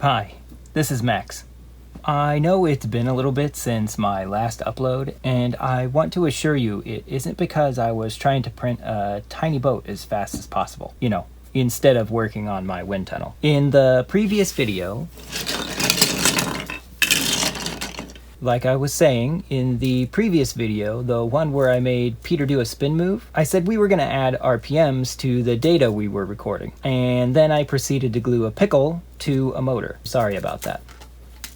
Hi, this is Max. I know it's been a little bit since my last upload, and I want to assure you it isn't because I was trying to print a tiny boat as fast as possible, instead of working on my wind tunnel. In the previous video, like I was saying, in the previous video, the one where I made Peter do a spin move, I said we were going to add RPMs to the data we were recording, and then I proceeded to glue a pickle to a motor. Sorry about that.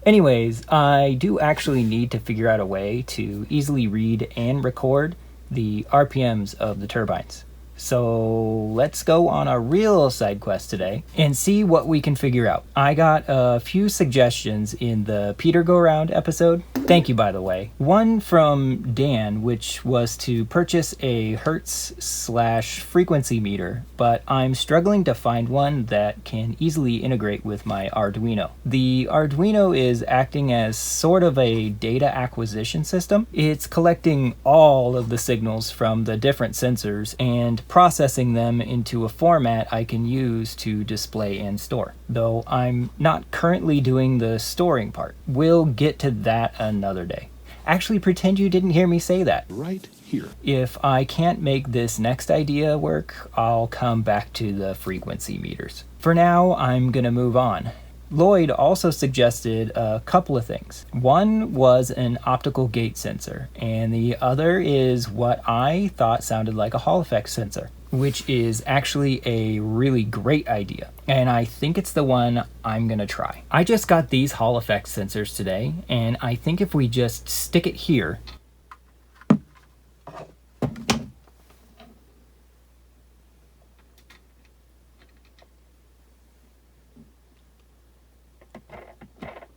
Anyways, I do actually need to figure out a way to easily read and record the RPMs of the turbines. So let's go on a real side quest today and see what we can figure out. I got a few suggestions in the Peter Go Round episode. Thank you, by the way. One from Dan, which was to purchase a hertz/frequency meter, but I'm struggling to find one that can easily integrate with my Arduino. The Arduino is acting as sort of a data acquisition system. It's collecting all of the signals from the different sensors and processing them into a format I can use to display and store, though I'm not currently doing the storing part. We'll get to that another day. Actually, pretend you didn't hear me say that. Right here. If I can't make this next idea work, I'll come back to the frequency meters. For now, I'm gonna move on. Lloyd also suggested a couple of things. One was an optical gate sensor, and the other is what I thought sounded like a Hall effect sensor, which is actually a really great idea, and I think it's the one I'm gonna try. I just got these Hall effect sensors today, and I think if we just stick it here,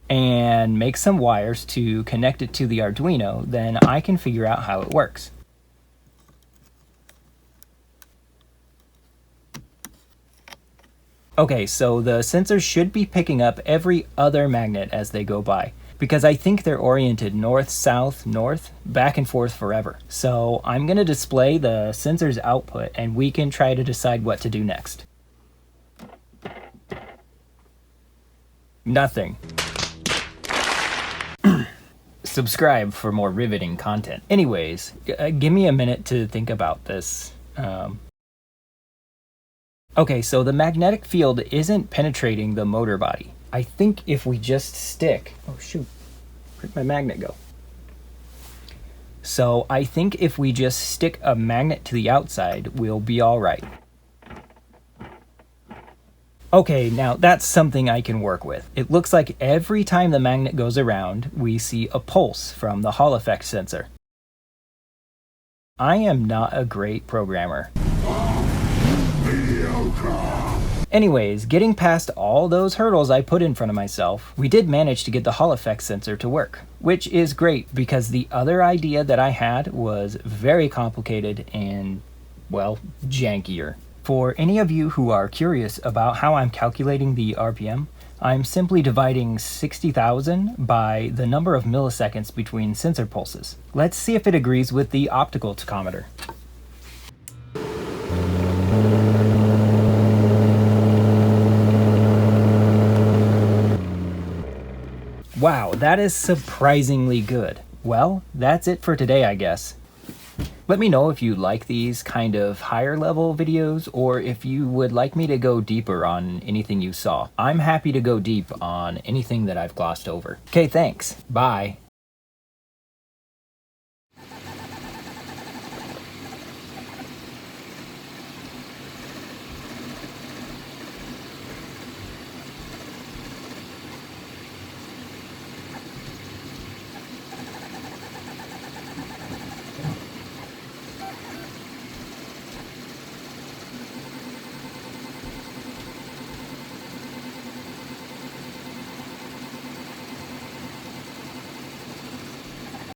and make some wires to connect it to the Arduino, then I can figure out how it works. Okay, so the sensors should be picking up every other magnet as they go by, because I think they're oriented north, south, north, back and forth forever. So I'm gonna display the sensor's output and we can try to decide what to do next. Nothing. Subscribe for more riveting content. Anyways, give me a minute to think about this. Okay, so the magnetic field isn't penetrating the motor body. I think if we just stick... Oh shoot, where'd my magnet go? So I think if we just stick a magnet to the outside, we'll be all right. Okay, now that's something I can work with. It looks like every time the magnet goes around, we see a pulse from the Hall effect sensor. I am not a great programmer. Anyways, getting past all those hurdles I put in front of myself, we did manage to get the Hall effect sensor to work, which is great because the other idea that I had was very complicated and, well, jankier. For any of you who are curious about how I'm calculating the RPM, I'm simply dividing 60,000 by the number of milliseconds between sensor pulses. Let's see if it agrees with the optical tachometer. Wow, that is surprisingly good. Well, that's it for today, I guess. Let me know if you like these kind of higher level videos or if you would like me to go deeper on anything you saw. I'm happy to go deep on anything that I've glossed over. Okay, thanks. Bye.